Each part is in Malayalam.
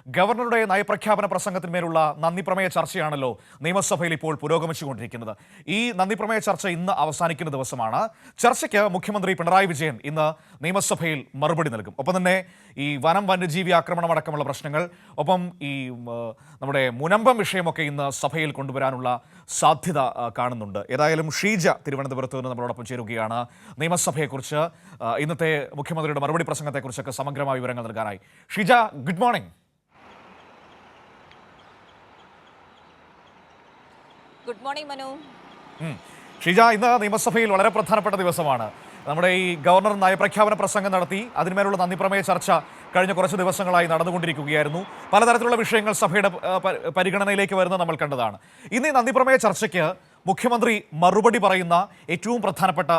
ഗവർണറുടെ നയപ്രഖ്യാപന പ്രസംഗത്തിന്മേലുള്ള നന്ദിപ്രമേയ ചർച്ചയാണല്ലോ നിയമസഭയിൽ ഇപ്പോൾ പുരോഗമിച്ചുകൊണ്ടിരിക്കുന്നത്. ഈ നന്ദിപ്രമേയ ചർച്ച ഇന്ന് അവസാനിക്കുന്ന ദിവസമാണ്. ചർച്ചയ്ക്ക് മുഖ്യമന്ത്രി പിണറായി വിജയൻ ഇന്ന് നിയമസഭയിൽ മറുപടി നൽകും. ഒപ്പം തന്നെ ഈ വന്യജീവി ആക്രമണം അടക്കമുള്ള പ്രശ്നങ്ങൾ, ഒപ്പം ഈ നമ്മുടെ മുനമ്പം വിഷയമൊക്കെ ഇന്ന് സഭയിൽ കൊണ്ടുവരാനുള്ള സാധ്യത കാണുന്നുണ്ട്. ഏതായാലും ഷീജ തിരുവനന്തപുരത്ത് നിന്ന് നമ്മളോടൊപ്പം ചേരുകയാണ്. നിയമസഭയെക്കുറിച്ച് ഇന്നത്തെ മുഖ്യമന്ത്രിയുടെ മറുപടി പ്രസംഗത്തെക്കുറിച്ചൊക്കെ സമഗ്രമായ വിവരങ്ങൾ നൽകാനായി. Sheeja, good morning. Good morning Manu. Sheeja, ഇന്ന് നിയമസഭയിൽ വളരെ പ്രധാനപ്പെട്ട ദിവസമാണ്. നമ്മുടെ ഈ ഗവർണർ നയപ്രഖ്യാപന പ്രസംഗം നടത്തി. അതിന്മേലുള്ള നന്ദിപ്രമേയ ചർച്ച കഴിഞ്ഞ കുറച്ച് ദിവസങ്ങളായി നടന്നുകൊണ്ടിരിക്കുകയായിരുന്നു. പലതരത്തിലുള്ള വിഷയങ്ങൾ സഭയുടെ പരിഗണനയിലേക്ക് വരുന്നത് നമ്മൾ കണ്ടതാണ്. ഇന്ന് ഈ നന്ദിപ്രമേയ ചർച്ചയ്ക്ക് മുഖ്യമന്ത്രി മറുപടി പറയുന്ന ഏറ്റവും പ്രധാനപ്പെട്ട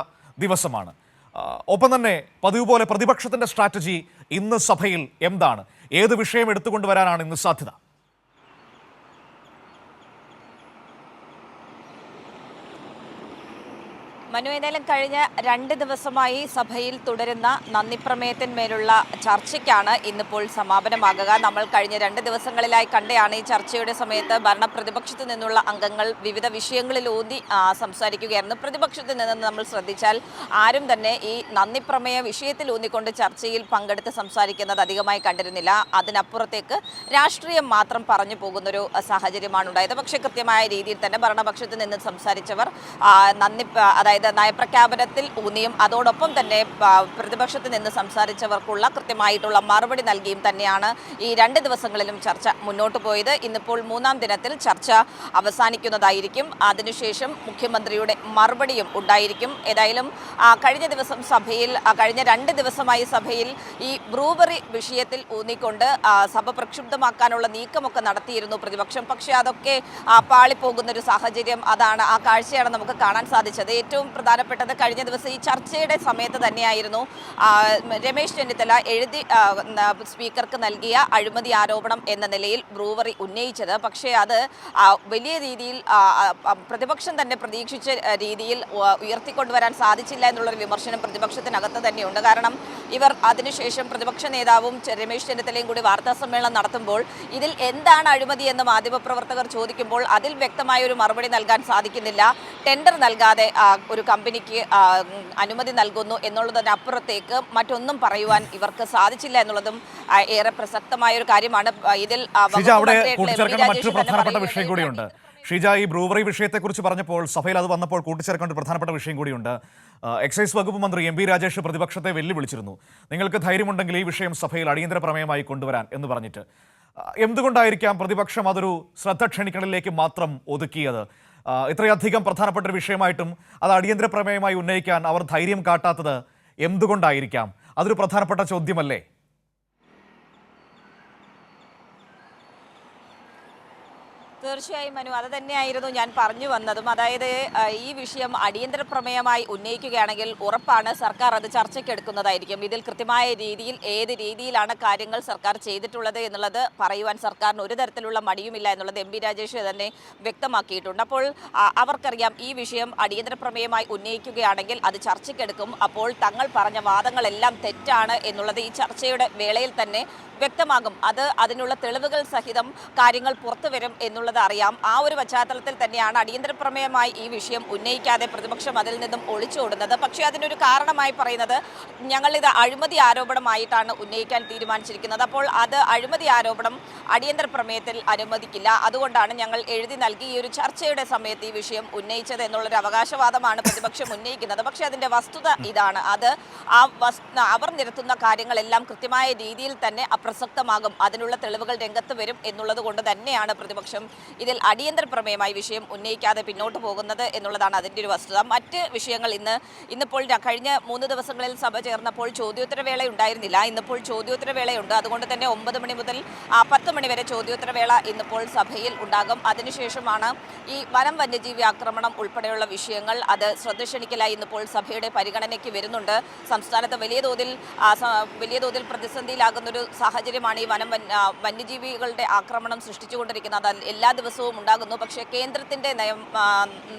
ദിവസമാണ്. ഒപ്പം തന്നെ പതിവ് പോലെ പ്രതിപക്ഷത്തിന്റെ സ്ട്രാറ്റജി ഇന്ന് സഭയിൽ എന്താണ്? ഏത് വിഷയം എടുത്തുകൊണ്ടുവരാനാണ് ഇന്ന് സാധ്യത? മനു, ഏതായാലും കഴിഞ്ഞ 2 ദിവസമായി സഭയിൽ തുടരുന്ന നന്ദിപ്രമേയത്തിന്മേലുള്ള ചർച്ചയ്ക്കാണ് ഇന്നിപ്പോൾ സമാപനമാകുക. നമ്മൾ കഴിഞ്ഞ 2 ദിവസങ്ങളിലായി കണ്ടയാണ് ഈ ചർച്ചയുടെ സമയത്ത് ഭരണപ്രതിപക്ഷത്തു നിന്നുള്ള അംഗങ്ങൾ വിവിധ വിഷയങ്ങളിൽ ഊന്നി സംസാരിക്കുകയായിരുന്നു. പ്രതിപക്ഷത്ത് നിന്ന് നമ്മൾ ശ്രദ്ധിച്ചാൽ ആരും തന്നെ ഈ നന്ദിപ്രമേയ വിഷയത്തിൽ ഊന്നിക്കൊണ്ട് ചർച്ചയിൽ പങ്കെടുത്ത് സംസാരിക്കുന്നത് അധികമായി കണ്ടിരുന്നില്ല. അതിനപ്പുറത്തേക്ക് രാഷ്ട്രീയം മാത്രം പറഞ്ഞു പോകുന്നൊരു സാഹചര്യമാണ് ഉണ്ടായത്. പക്ഷേ കൃത്യമായ രീതിയിൽ തന്നെ ഭരണപക്ഷത്ത് നിന്ന് സംസാരിച്ചവർ അതായത് നയപ്രഖ്യാപനത്തിൽ ഊന്നിയും അതോടൊപ്പം തന്നെ പ്രതിപക്ഷത്ത് നിന്ന് സംസാരിച്ചവർക്കുള്ള കൃത്യമായിട്ടുള്ള മറുപടി നൽകിയും തന്നെയാണ് ഈ 2 ദിവസങ്ങളിലും ചർച്ച മുന്നോട്ട് പോയത്. ഇന്നിപ്പോൾ 3-ാം ദിനത്തിൽ ചർച്ച അവസാനിക്കുന്നതായിരിക്കും. അതിനുശേഷം മുഖ്യമന്ത്രിയുടെ മറുപടിയും ഉണ്ടായിരിക്കും. ഏതായാലും കഴിഞ്ഞ 2 ദിവസമായി സഭയിൽ ഈ ബ്രൂവറി വിഷയത്തിൽ ഊന്നിക്കൊണ്ട് സഭ പ്രക്ഷുബ്ധമാക്കാനുള്ള നീക്കമൊക്കെ നടത്തിയിരുന്നു പ്രതിപക്ഷം. പക്ഷേ അതൊക്കെ പാളിപ്പോകുന്നൊരു സാഹചര്യം, ആ കാഴ്ചയാണ് നമുക്ക് കാണാൻ സാധിച്ചത്. ഏറ്റവും പ്രധാനപ്പെട്ടത് കഴിഞ്ഞ ദിവസം ഈ ചർച്ചയുടെ സമയത്ത് തന്നെയായിരുന്നു രമേശ് ചെന്നിത്തല എഴുതി സ്പീക്കർക്ക് നൽകിയ അഴിമതി ആരോപണം എന്ന നിലയിൽ ബ്രൂവറി ഉന്നയിച്ചത്. പക്ഷേ അത് വലിയ രീതിയിൽ പ്രതിപക്ഷം തന്നെ പ്രതീക്ഷിച്ച രീതിയിൽ ഉയർത്തിക്കൊണ്ടുവരാൻ സാധിച്ചില്ല എന്നുള്ളൊരു വിമർശനം പ്രതിപക്ഷത്തിനകത്ത് തന്നെയുണ്ട്. കാരണം ഇവർ അതിനുശേഷം പ്രതിപക്ഷ നേതാവും രമേശ് ചെന്നിത്തലയും കൂടി വാർത്താ സമ്മേളനം നടത്തുമ്പോൾ ഇതിൽ എന്താണ് അഴിമതി എന്ന് മാധ്യമപ്രവർത്തകർ ചോദിക്കുമ്പോൾ അതിൽ വ്യക്തമായ ഒരു മറുപടി നൽകാൻ സാധിക്കുന്നില്ല. ടെൻഡർ നൽകാതെ ഒരു കമ്പനിക്ക് അനുമതി നൽകുന്നു എന്നുള്ളതിനപ്പുറത്തേക്ക് മറ്റൊന്നും പറയുവാൻ ഇവർക്ക് സാധിച്ചില്ല എന്നുള്ളതും ഏറെ പ്രസക്തമായ ഒരു കാര്യമാണ്. ഇതിൽ മറ്റൊരു പ്രധാനപ്പെട്ട വിഷയം കൂടിയുണ്ട്. ഷീജ, ഈ ബ്രൂവറി വിഷയത്തെക്കുറിച്ച് പറഞ്ഞപ്പോൾ സഭയിൽ അത് വന്നപ്പോൾ കൂട്ടിച്ചേർക്കേണ്ട ഒരു പ്രധാനപ്പെട്ട വിഷയം കൂടിയുണ്ട്. എക്സൈസ് വകുപ്പ് മന്ത്രി എം പി രാജേഷ് പ്രതിപക്ഷത്തെ വെല്ലുവിളിച്ചിരുന്നു. നിങ്ങൾക്ക് ധൈര്യമുണ്ടെങ്കിൽ ഈ വിഷയം സഭയിൽ അടിയന്തര പ്രമേയമായി കൊണ്ടുവരാൻ എന്ന് പറഞ്ഞിട്ട്. എന്തുകൊണ്ടായിരിക്കാം പ്രതിപക്ഷം അതൊരു ശ്രദ്ധ ക്ഷണിക്കലിലേക്ക് മാത്രം ഒതുക്കിയത്? ഇത്രയധികം പ്രധാനപ്പെട്ട ഒരു വിഷയമായിട്ടും അത് അടിയന്തര പ്രമേയമായി ഉന്നയിക്കാൻ അവർ ധൈര്യം കാട്ടാത്തത് എന്തുകൊണ്ടായിരിക്കാം? അതൊരു പ്രധാനപ്പെട്ട ചോദ്യമല്ലേ? തീർച്ചയായും മനു, അത് തന്നെയായിരുന്നു ഞാൻ പറഞ്ഞു വന്നതും. അതായത് ഈ വിഷയം അടിയന്തര പ്രമേയമായി ഉന്നയിക്കുകയാണെങ്കിൽ ഉറപ്പാണ് സർക്കാർ അത് ചർച്ചയ്ക്കെടുക്കുന്നതായിരിക്കും. ഇതിൽ കൃത്യമായ രീതിയിൽ ഏത് രീതിയിലാണ് കാര്യങ്ങൾ സർക്കാർ ചെയ്തിട്ടുള്ളത് എന്നുള്ളത് പറയുവാൻ സർക്കാരിന് ഒരു തരത്തിലുള്ള മടിയുമില്ല എന്നുള്ളത് എം പി രാജേഷ് തന്നെ വ്യക്തമാക്കിയിട്ടുണ്ട്. അപ്പോൾ അവർക്കറിയാം ഈ വിഷയം അടിയന്തര പ്രമേയമായി ഉന്നയിക്കുകയാണെങ്കിൽ അത് ചർച്ചയ്ക്കെടുക്കും. അപ്പോൾ തങ്ങൾ പറഞ്ഞ വാദങ്ങളെല്ലാം തെറ്റാണ് എന്നുള്ളത് ഈ ചർച്ചയുടെ വേളയിൽ തന്നെ വ്യക്തമാകും. അതിനുള്ള തെളിവുകൾ സഹിതം കാര്യങ്ങൾ പുറത്തു വരും എന്നുള്ളത് അറിയാം. ആ ഒരു പശ്ചാത്തലത്തിൽ തന്നെയാണ് അടിയന്തര പ്രമേയമായി ഈ വിഷയം ഉന്നയിക്കാതെ പ്രതിപക്ഷം അതിൽ നിന്നും ഒളിച്ചോടുന്നത്. പക്ഷേ അതിനൊരു കാരണമായി പറയുന്നത് ഞങ്ങളിത് അഴിമതി ആരോപണമായിട്ടാണ് ഉന്നയിക്കാൻ തീരുമാനിച്ചിരിക്കുന്നത്. അപ്പോൾ അത് അഴിമതി ആരോപണം അടിയന്തര പ്രമേയത്തിൽ അനുവദിക്കില്ല. അതുകൊണ്ടാണ് ഞങ്ങൾ എഴുതി നൽകി ഈ ഒരു ചർച്ചയുടെ സമയത്ത് ഈ വിഷയം ഉന്നയിച്ചത് എന്നുള്ളൊരു അവകാശവാദമാണ് പ്രതിപക്ഷം ഉന്നയിക്കുന്നത്. പക്ഷേ അതിൻ്റെ വസ്തുത ഇതാണ്. അവർ നിരത്തുന്ന കാര്യങ്ങളെല്ലാം കൃത്യമായ രീതിയിൽ തന്നെ അപ്രസക്തമാകും. അതിനുള്ള തെളിവുകൾ രംഗത്ത് വരും എന്നുള്ളത് കൊണ്ട് തന്നെയാണ് പ്രതിപക്ഷം ഇതിൽ അടിയന്തര പ്രമേയമായി വിഷയം ഉന്നയിക്കാതെ പിന്നോട്ട് പോകുന്നത് എന്നുള്ളതാണ് അതിൻ്റെ ഒരു വസ്തുത. മറ്റ് വിഷയങ്ങൾ ഇന്നിപ്പോൾ കഴിഞ്ഞ 3 ദിവസങ്ങളിൽ സഭ ചേർന്നപ്പോൾ ചോദ്യോത്തരവേള ഉണ്ടായിരുന്നില്ല. ഇന്നിപ്പോൾ ചോദ്യോത്തരവേളയുണ്ട്. അതുകൊണ്ട് തന്നെ 9 മണി മുതൽ 10 മണി വരെ ചോദ്യോത്തരവേള ഇന്നിപ്പോൾ സഭയിൽ ഉണ്ടാകും. അതിനുശേഷമാണ് ഈ വന്യജീവി ആക്രമണം ഉൾപ്പെടെയുള്ള വിഷയങ്ങൾ അത് ശ്രദ്ധ ക്ഷണിക്കലായി ഇന്നിപ്പോൾ സഭയുടെ പരിഗണനയ്ക്ക് വരുന്നുണ്ട്. സംസ്ഥാനത്ത് വലിയ തോതിൽ പ്രതിസന്ധിയിലാകുന്നൊരു സാഹചര്യം സാഹചര്യമാണ് ഈ വന്യജീവികളുടെ ആക്രമണം സൃഷ്ടിച്ചുകൊണ്ടിരിക്കുന്നത്. അത് എല്ലാ ദിവസവും ഉണ്ടാകുന്നു. പക്ഷേ കേന്ദ്രത്തിൻ്റെ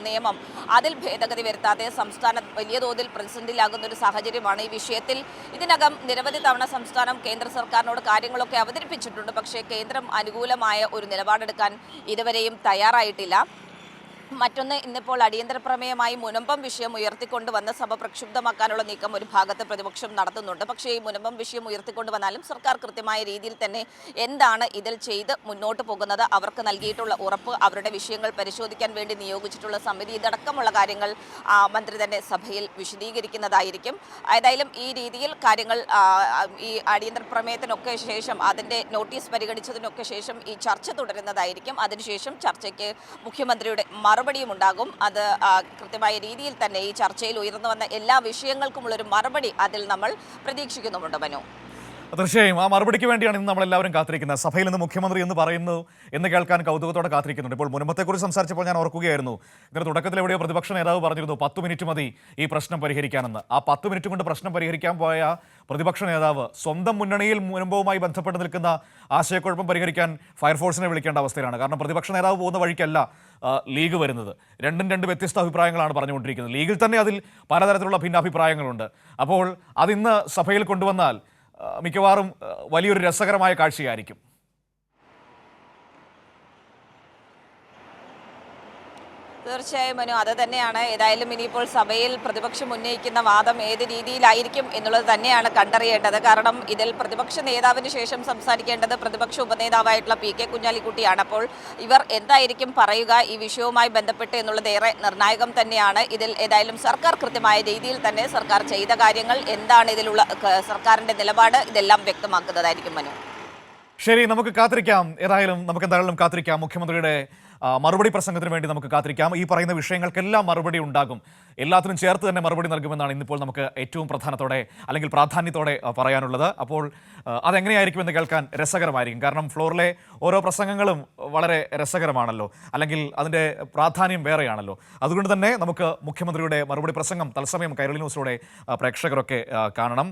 നിയമം അതിൽ ഭേദഗതി വരുത്താതെ സംസ്ഥാനം വലിയ തോതിൽ പ്രതിസന്ധിയിലാകുന്ന ഒരു സാഹചര്യമാണ്. ഈ വിഷയത്തിൽ ഇതിനകം നിരവധി തവണ സംസ്ഥാനം കേന്ദ്ര സർക്കാരിനോട് കാര്യങ്ങളൊക്കെ അവതരിപ്പിച്ചിട്ടുണ്ട്. പക്ഷേ കേന്ദ്രം അനുകൂലമായ ഒരു നിലപാടെടുക്കാൻ ഇതുവരെയും തയ്യാറായിട്ടില്ല. മറ്റൊന്ന്, ഇന്നിപ്പോൾ അടിയന്തര പ്രമേയമായി മുനമ്പം വിഷയം ഉയർത്തിക്കൊണ്ടുവന്ന് സഭ പ്രക്ഷുബ്ധമാക്കാനുള്ള നീക്കം ഒരു ഭാഗത്ത് പ്രതിപക്ഷം നടത്തുന്നുണ്ട്. പക്ഷേ ഈ മുനമ്പം വിഷയം ഉയർത്തിക്കൊണ്ടുവന്നാലും സർക്കാർ കൃത്യമായ രീതിയിൽ തന്നെ എന്താണ് ഇതിൽ ചെയ്ത് മുന്നോട്ട് പോകുന്നത്, അവർക്ക് നൽകിയിട്ടുള്ള ഉറപ്പ്, അവരുടെ വിഷയങ്ങൾ പരിശോധിക്കാൻ വേണ്ടി നിയോഗിച്ചിട്ടുള്ള സമിതി, ഇതടക്കമുള്ള കാര്യങ്ങൾ മന്ത്രി തന്നെ സഭയിൽ വിശദീകരിക്കുന്നതായിരിക്കും. ഏതായാലും ഈ രീതിയിൽ കാര്യങ്ങൾ ഈ അടിയന്തര പ്രമേയത്തിനൊക്കെ ശേഷം, അതിൻ്റെ നോട്ടീസ് പരിഗണിച്ചതിനൊക്കെ ശേഷം ഈ ചർച്ച തുടരുന്നതായിരിക്കും. അതിനുശേഷം ചർച്ചയ്ക്ക് മുഖ്യമന്ത്രിയുടെ മറുപടിയും ഉണ്ടാകും. അത് കൃത്യമായ രീതിയിൽ തന്നെ ഈ ചർച്ചയിൽ ഉയർന്നു വന്ന എല്ലാ വിഷയങ്ങൾക്കുമുള്ളൊരു മറുപടി അതിൽ നമ്മൾ പ്രതീക്ഷിക്കുന്നുമുണ്ട്. മനു, തീർച്ചയായും ആ മറുപടിക്ക് വേണ്ടിയാണ് ഇന്ന് നമ്മളെല്ലാവരും കാത്തിരിക്കുന്നത്. സഭയിൽ നിന്ന് മുഖ്യമന്ത്രി എന്ന് പറയുന്നു എന്ന് കേൾക്കാൻ കൗതുകത്തോടെ കാത്തിരിക്കുന്നുണ്ട്. ഇപ്പോൾ മുനമ്പത്തെക്കുറിച്ച് സംസാരിച്ചപ്പോൾ ഞാൻ ഓർക്കുകയായിരുന്നു, ഇതിന് തുടക്കത്തിൽ എവിടെയോ പ്രതിപക്ഷ നേതാവ് പറഞ്ഞിരുന്നു 10 മിനിറ്റ് മതി ഈ പ്രശ്നം പരിഹരിക്കാനെന്ന്. ആ 10 മിനിറ്റ് കൊണ്ട് പ്രശ്നം പരിഹരിക്കാൻ പോയ പ്രതിപക്ഷ നേതാവ് സ്വന്തം മുന്നണിയിൽ മുനമ്പവുമായി ബന്ധപ്പെട്ട് നിൽക്കുന്ന ആശയക്കുഴപ്പം പരിഹരിക്കാൻ ഫയർഫോഴ്സിനെ വിളിക്കേണ്ട അവസ്ഥയിലാണ്. കാരണം പ്രതിപക്ഷ നേതാവ് പോകുന്ന വഴിക്കല്ല ലീഗ് വരുന്നത്. രണ്ട് വ്യത്യസ്ത അഭിപ്രായങ്ങളാണ് പറഞ്ഞുകൊണ്ടിരിക്കുന്നത്. ലീഗിൽ തന്നെ അതിൽ പലതരത്തിലുള്ള ഭിന്നാഭിപ്രായങ്ങളുണ്ട്. അപ്പോൾ അതിന്ന് സഭയിൽ കൊണ്ടുവന്നാൽ മിക്കവാറും വലിയൊരു രസകരമായ കാഴ്ചയായിരിക്കും. തീർച്ചയായും മനു, അത് തന്നെയാണ്. ഏതായാലും ഇനിയിപ്പോൾ സഭയിൽ പ്രതിപക്ഷം ഉന്നയിക്കുന്ന വാദം ഏത് രീതിയിലായിരിക്കും എന്നുള്ളത് തന്നെയാണ് കണ്ടറിയേണ്ടത്. കാരണം ഇതിൽ പ്രതിപക്ഷ നേതാവിന് ശേഷം സംസാരിക്കേണ്ടത് പ്രതിപക്ഷ ഉപനേതാവായിട്ടുള്ള PK കുഞ്ഞാലിക്കുട്ടിയാണ്. അപ്പോൾ ഇവർ എന്തായിരിക്കും പറയുക ഈ വിഷയവുമായി ബന്ധപ്പെട്ട് എന്നുള്ളത് ഏറെ നിർണായകം തന്നെയാണ്. ഇതിൽ ഏതായാലും സർക്കാർ കൃത്യമായ രീതിയിൽ തന്നെ സർക്കാർ ചെയ്ത കാര്യങ്ങൾ എന്താണ്, ഇതിലുള്ള സർക്കാരിൻ്റെ നിലപാട്, ഇതെല്ലാം വ്യക്തമാക്കുന്നതായിരിക്കും. മനു, ശരി, നമുക്ക് കാത്തിരിക്കാം. ഏതായാലും നമുക്ക് എന്തായാലും കാത്തിരിക്കാം. മുഖ്യമന്ത്രിയുടെ മറുപടി പ്രസംഗത്തിന് വേണ്ടി നമുക്ക് കാത്തിരിക്കാം. ഈ പറയുന്ന വിഷയങ്ങൾക്കെല്ലാം മറുപടി ഉണ്ടാകും. എല്ലാത്തിനും ചേർത്ത് തന്നെ മറുപടി നൽകുമെന്നാണ് ഇന്നിപ്പോൾ നമുക്ക് ഏറ്റവും പ്രധാനത്തോടെ അല്ലെങ്കിൽ പ്രാധാന്യത്തോടെ പറയാനുള്ളത്. അപ്പോൾ അതെങ്ങനെയായിരിക്കുമെന്ന് കേൾക്കാൻ രസകരമായിരിക്കും. കാരണം ഫ്ലോറിലെ ഓരോ പ്രസംഗങ്ങളും വളരെ രസകരമാണല്ലോ, അല്ലെങ്കിൽ അതിൻ്റെ പ്രാധാന്യം വേറെയാണല്ലോ. അതുകൊണ്ട് തന്നെ നമുക്ക് മുഖ്യമന്ത്രിയുടെ മറുപടി പ്രസംഗം തത്സമയം കൈരളി ന്യൂസിലൂടെ പ്രേക്ഷകരൊക്കെ കാണണം.